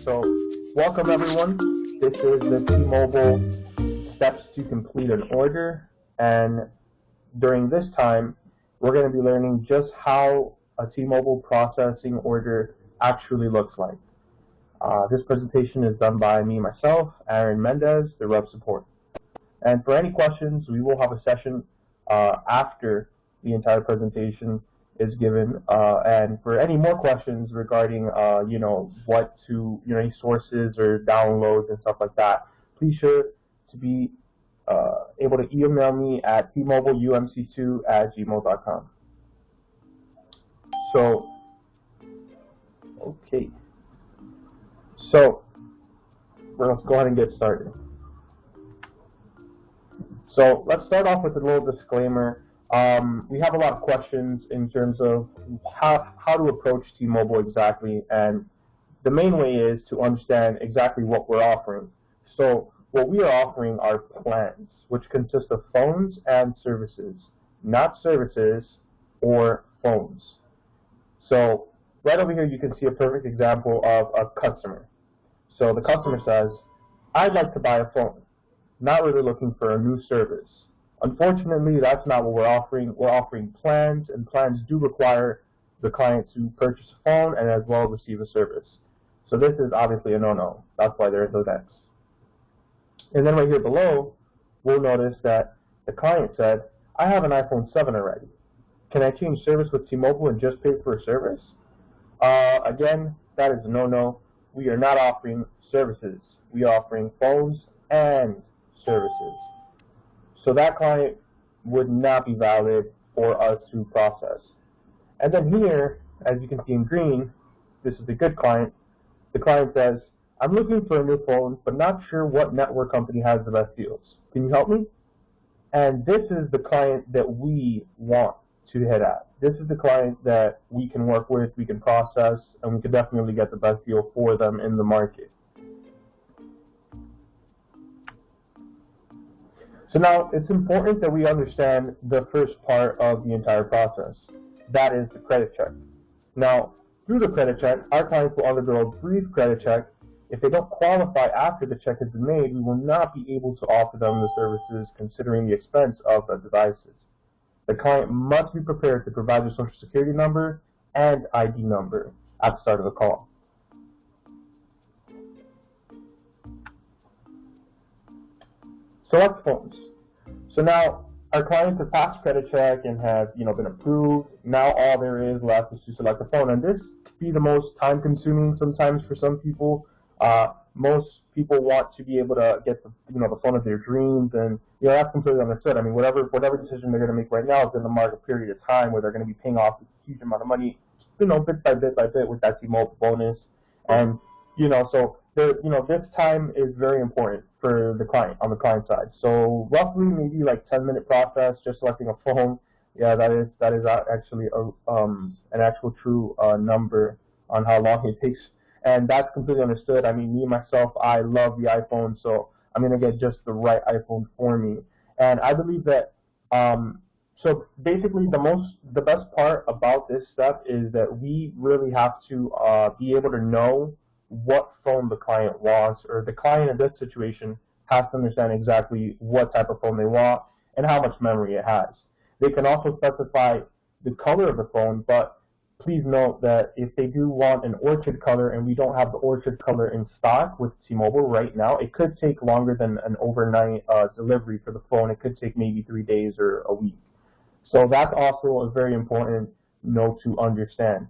So, welcome everyone. This is the T-Mobile steps to complete an order, and during this time, we're going to be learning just how a T-Mobile processing order actually looks like. This presentation is done by me, myself, Aaron Mendez, the Rep Support. And for any questions, we will have a session after the entire presentation is given, and for any more questions regarding, any sources or downloads and stuff like that, please sure to be able to email me at tmobileumc2@gmail.com. So, okay. So, let's go ahead and get started. So, let's start off with a little disclaimer. We have a lot of questions in terms of how to approach T-Mobile exactly, and the main way is to understand exactly what we're offering. So what we are offering are plans, which consist of phones and services, not services or phones. So right over here you can see a perfect example of a customer. So the customer says, I'd like to buy a phone, not really looking for a new service. Unfortunately, that's not what we're offering. We're offering plans, and plans do require the client to purchase a phone and as well receive a service. So this is obviously a no-no. That's why there is those X. And then right here below, we'll notice that the client said, I have an iPhone 7 already. Can I change service with T-Mobile and just pay for a service? Again, that is a no-no. We are not offering services. We are offering phones and services. So that client would not be valid for us to process. And then here, as you can see in green, this is the good client. The client says, I'm looking for a new phone, but not sure what network company has the best deals. Can you help me? And this is the client that we want to hit at. This is the client that we can work with, we can process, and we can definitely get the best deal for them in the market. So now, it's important that we understand the first part of the entire process. That is the credit check. Now, through the credit check, our clients will undergo a brief credit check. If they don't qualify after the check has been made, we will not be able to offer them the services considering the expense of the devices. The client must be prepared to provide their social security number and ID number at the start of the call. Select phones. So now our clients have passed credit check and have been approved. Now all there is left is to select a phone, and this can be the most time-consuming sometimes for some people. Most people want to be able to get the phone of their dreams, and that's completely understood. I mean, whatever decision they're going to make right now is going to mark a period of time where they're going to be paying off a huge amount of money, bit by bit with that T-Mobile bonus, and so this time is very important for the client on the client side. So roughly maybe like 10-minute process just selecting a phone. Yeah, that is actually an actual true number on how long it takes, and that's completely understood. I mean, me myself, I love the iPhone, so I'm gonna get just the right iPhone for me. And I believe that so basically the best part about this step is that we really have to be able to know what phone the client wants, or the client in this situation has to understand exactly what type of phone they want and how much memory it has. They can also specify the color of the phone, but please note that if they do want an orchid color and we don't have the orchid color in stock with T-Mobile right now, it could take longer than an overnight delivery for the phone. It could take maybe 3 days or a week. So that's also a very important note to understand.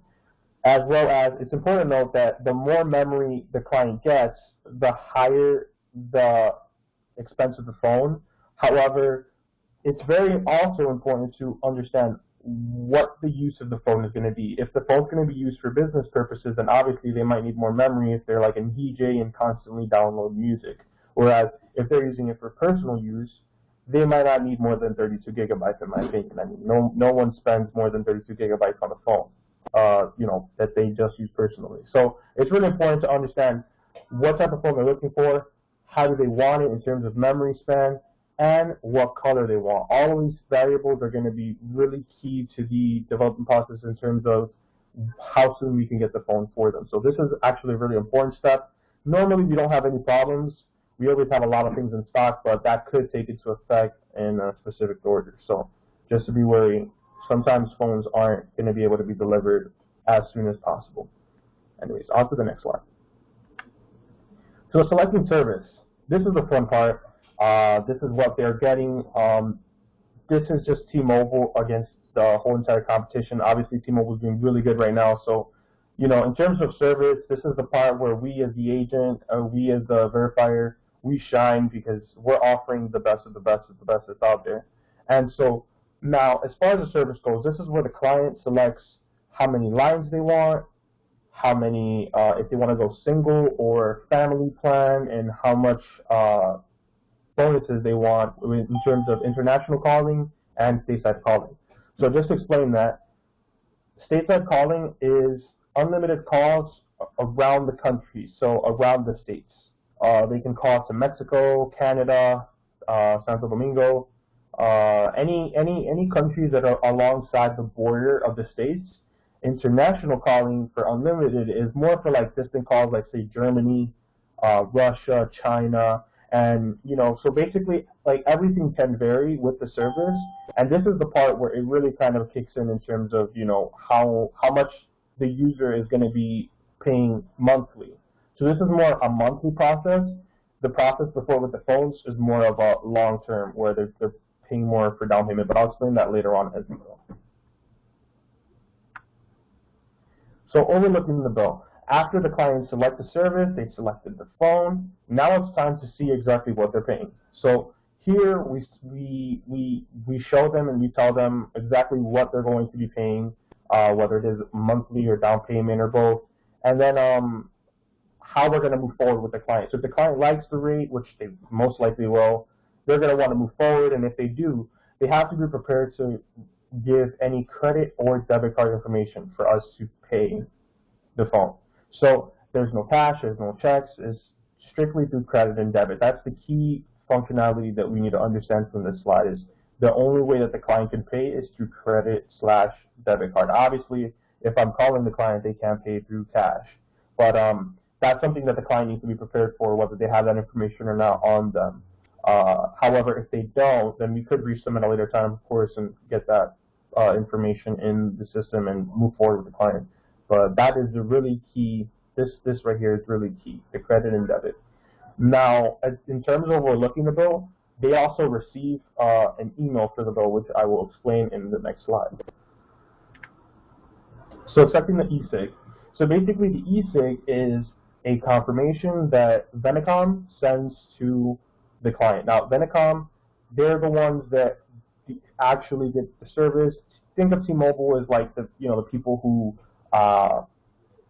As well as, it's important to note that the more memory the client gets, the higher the expense of the phone. However, it's very also important to understand what the use of the phone is going to be. If the phone's going to be used for business purposes, then obviously they might need more memory if they're like in DJ and constantly download music. Whereas if they're using it for personal use, they might not need more than 32 gigabytes in my opinion. I mean, no one spends more than 32 gigabytes on a phone. That they just use personally. So it's really important to understand what type of phone they're looking for, how do they want it in terms of memory span, and what color they want. All of these variables are going to be really key to the development process in terms of how soon we can get the phone for them. So this is actually a really important step. Normally, we don't have any problems. We always have a lot of things in stock, but that could take into effect in a specific order. So just to be wary, sometimes phones aren't going to be able to be delivered as soon as possible. Anyways, on to the next slide. So selecting service. This is the fun part. This is what they're getting. This is just T-Mobile against the whole entire competition. Obviously, T-Mobile is doing really good right now. So, you know, in terms of service, this is the part where we as the agent, we as the verifier, we shine because we're offering the best of the best of the best that's out there. And so now, as far as the service goes, this is where the client selects how many lines they want, how many, if they want to go single or family plan, and how much bonuses they want in terms of international calling and stateside calling. So just to explain that, stateside calling is unlimited calls around the country, so around the states. They can call to Mexico, Canada, Santo Domingo, any countries that are alongside the border of the states. International calling for unlimited is more for like distant calls, like say Germany, Russia, China, and you know, so basically like everything can vary with the service, and this is the part where it really kind of kicks in terms of, you know, how much the user is going to be paying monthly. So this is more a monthly process. The process before with the phones is more of a long term where they're paying more for down payment, but I'll explain that later on as we go. So overlooking the bill. After the client select the service, they selected the phone. Now it's time to see exactly what they're paying. So here we show them and we tell them exactly what they're going to be paying, whether it is monthly or down payment or both, and then how we're going to move forward with the client. So if the client likes the rate, which they most likely will, they're going to want to move forward, and if they do, they have to be prepared to give any credit or debit card information for us to pay the phone. So there's no cash, there's no checks, it's strictly through credit and debit. That's the key functionality that we need to understand from this slide, is the only way that the client can pay is through credit/debit card. Obviously, if I'm calling the client, they can't pay through cash. But that's something that the client needs to be prepared for, whether they have that information or not on them. However, if they don't, then we could reach them at a later time, of course, and get that information in the system and move forward with the client. But that is the really key. This right here is really key, the credit and debit. Now, in terms of overlooking the bill, they also receive an email for the bill, which I will explain in the next slide. So accepting the e-sig. So basically the e-sig is a confirmation that Venecom sends to the client. Now, Venecom, they're the ones that actually get the service. Think of T-Mobile as like the people who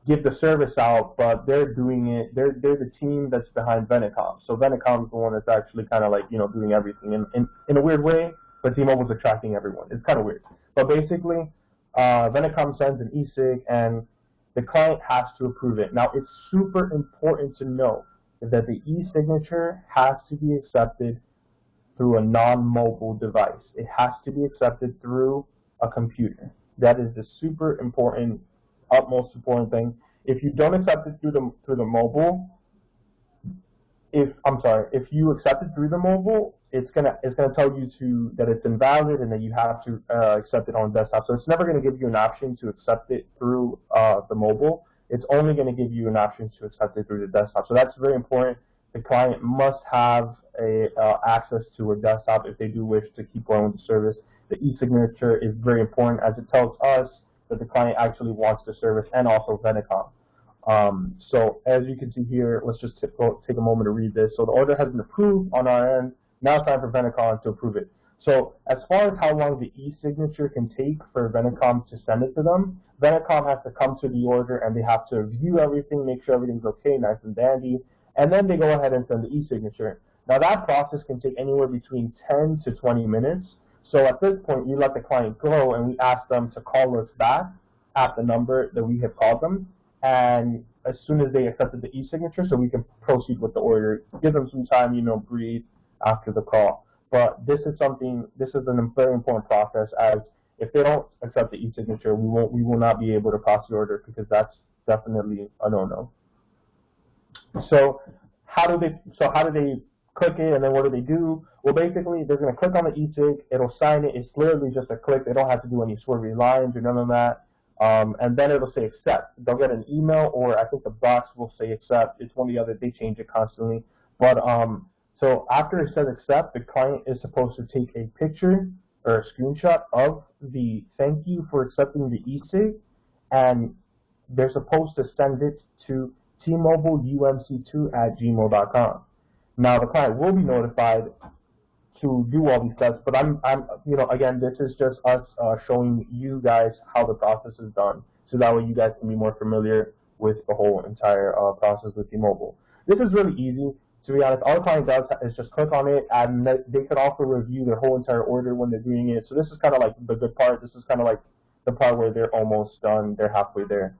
give the service out, but they're doing it. They're the team that's behind Venecom. So Venecom is the one that's actually kind of like doing everything in a weird way, but T-Mobile's attracting everyone. It's kind of weird, but basically, Venecom sends an e-sig and the client has to approve it. Now, it's super important to know that the e-signature has to be accepted through a non-mobile device. It has to be accepted through a computer. That is the super important, utmost important thing. If you don't accept it through the mobile, if you accept it through the mobile, it's gonna tell you that it's invalid and that you have to accept it on desktop. So it's never gonna give you an option to accept it through the mobile. It's only gonna give you an option to accept it through the desktop. So that's very important. The client must have access to a desktop if they do wish to keep going with the service. The e-signature is very important as it tells us that the client actually wants the service, and also Venecom. So as you can see here, let's just take a moment to read this. So the order has been approved on our end. Now it's time for Venecom to approve it. So as far as how long the e-signature can take for Venecom to send it to them, Venecom has to come to the order and they have to view everything, make sure everything's okay, nice and dandy, and then they go ahead and send the e-signature. Now that process can take anywhere between 10 to 20 minutes. So at this point, we let the client go and we ask them to call us back at the number that we have called them, and as soon as they accepted the e-signature, so we can proceed with the order. Give them some time, breathe after the call. But this is a very important process, as if they don't accept the e-signature, we will not be able to process the order, because that's definitely a no-no. So how do they click it, and then what do they do? Well, basically they're going to click on the e-cig. It'll sign it. It's literally just a click. They don't have to do any swervy lines or none of that. And then it'll say accept. They'll get an email, or I think the box will say accept. It's one or the other. They change it constantly. But so after it says accept, the client is supposed to take a picture or a screenshot of the thank you for accepting the e-cig, and they're supposed to send it to TMobileUMC2@gmail.com. Now the client will be notified to do all these steps, but again, this is just us showing you guys how the process is done, so that way you guys can be more familiar with the whole entire process with T-Mobile. This is really easy. To be honest, all the client does is just click on it, and they could also review their whole entire order when they're doing it. So this is kind of like the good part. This is kind of like the part where they're almost done. They're halfway there.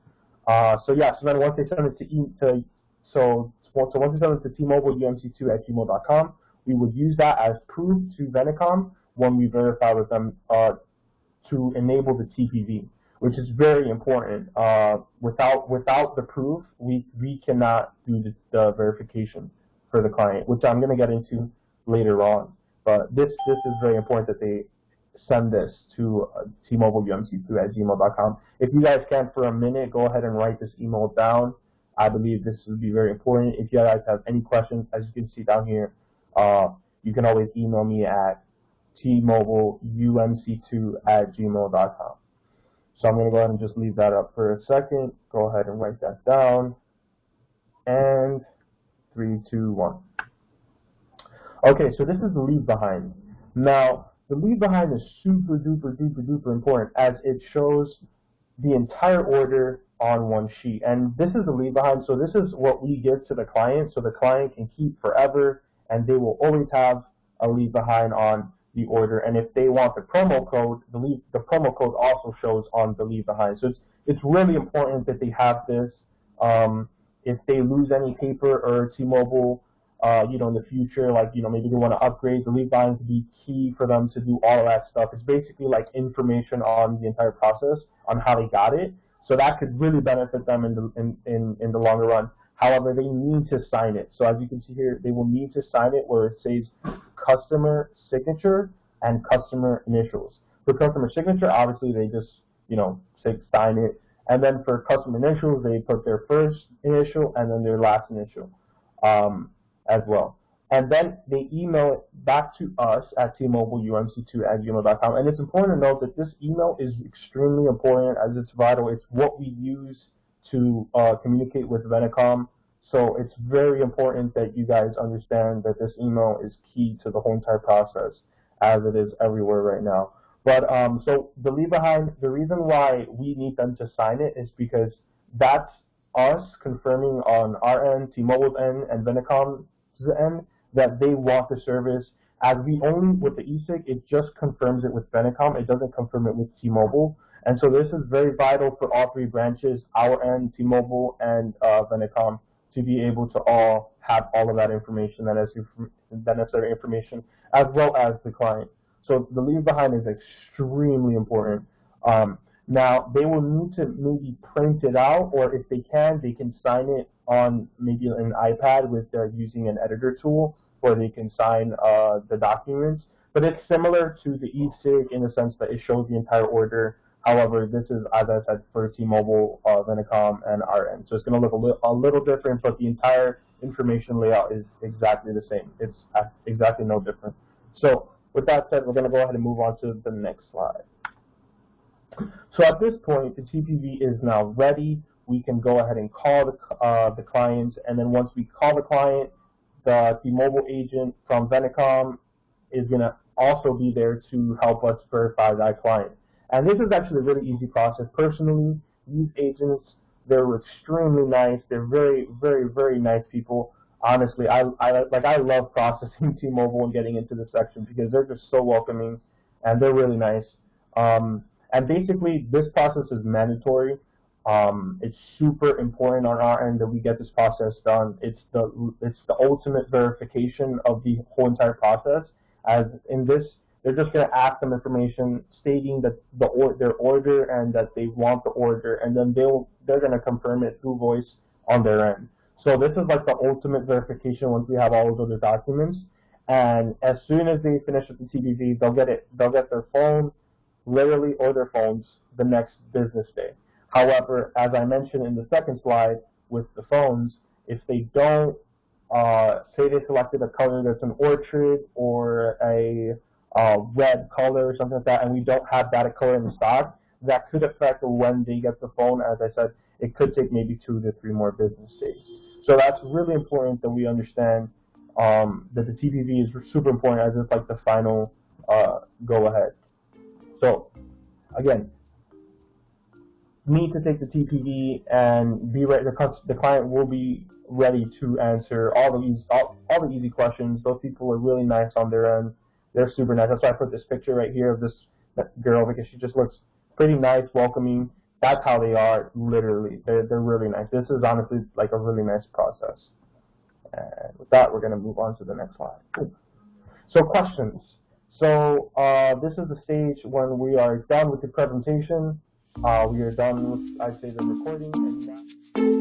So then once they send it once they send it to TMobileUMC2@gmail.com, we would use that as proof to Venecom when we verify with them to enable the TPV, which is very important. Without the proof, we cannot do the verification for the client, which I'm going to get into later on. But this is very important that they send this to TMobileUMC2@gmail.com. If you guys can, for a minute, go ahead and write this email down. I believe this would be very important. If you guys have any questions, as you can see down here, you can always email me at TMobileUMC2@gmail.com. So I'm going to go ahead and just leave that up for a second. Go ahead and write that down. And 3, 2, 1. Okay, so this is the leave behind. Now, the leave behind is super duper important, as it shows the entire order on one sheet. And this is the leave behind, so this is what we give to the client, so the client can keep forever, and they will always have a leave behind on the order. And if they want the promo code, the promo code also shows on the leave behind. So it's really important that they have this. If they lose any paper or T-Mobile, in the future, maybe they want to upgrade, the leave behind to be key for them to do all of that stuff. It's basically like information on the entire process on how they got it. So that could really benefit them in the longer run. However, they need to sign it. So as you can see here, they will need to sign it where it says customer signature and customer initials. For customer signature, obviously they just, say sign it. And then for customer initials, they put their first initial and then their last initial as well. And then they email it back to us at TMobileUMC2@gmail.com. And it's important to note that this email is extremely important, as it's vital. It's what we use to communicate with Venecom. So it's very important that you guys understand that this email is key to the whole entire process, as it is everywhere right now. But so the leave behind, the reason why we need them to sign it is because that's us confirming on our end, T-Mobile's end, and Venecom's end, that they want the service. As we only, with the e-cig, it just confirms it with Venecom. It doesn't confirm it with T-Mobile. And so this is very vital for all three branches, our end, T-Mobile, and Venecom, to be able to all have all of that information, that necessary information, as well as the client. So the leave behind is extremely important. Now, they will need to maybe print it out, or if they can sign it on maybe an iPad with using an editor tool, where they can sign the documents. But it's similar to the e-cig in the sense that it shows the entire order. However, this is, as I said, for T-Mobile, Venecom, and our end. So it's going to look a little different, but the entire information layout is exactly the same. It's exactly no different. So with that said, we're going to go ahead and move on to the next slide. So at this point, the TPV is now ready. We can go ahead and call the client, and then once we call the client, the T-Mobile agent from Venecom is going to also be there to help us verify that client. And this is actually a really easy process. Personally, these agents, they're extremely nice. They're very, very, very nice people. Honestly, I love processing T-Mobile and getting into this section because they're just so welcoming and they're really nice. And basically, this process is mandatory. It's super important on our end that we get this process done. It's the ultimate verification of the whole entire process. As in this, they're just going to ask them information stating that their order and that they want the order, and then they're going to confirm it through voice on their end. So this is like the ultimate verification once we have all those other documents. And as soon as they finish with the TPV, they'll get their phone, literally, or their phones the next business day. However, as I mentioned in the second slide with the phones, if they don't, say they selected a color that's an orchid or a red color or something like that, and we don't have that color in the stock, that could affect when they get the phone. As I said, it could take maybe 2 to 3 more business days. So that's really important that we understand that the TPV is super important as it's like the final go ahead. So again, need to take the TPV and be ready. The client will be ready to answer all the easy questions. Those people are really nice on their end. They're super nice. That's why I put this picture right here of this girl, because she just looks pretty nice, welcoming. That's how they are, literally. They're really nice. This is honestly like a really nice process. And with that, we're going to move on to the next slide. Cool. So questions. So this is the stage when we are done with the presentation. We are done with, I'd say, the recording. And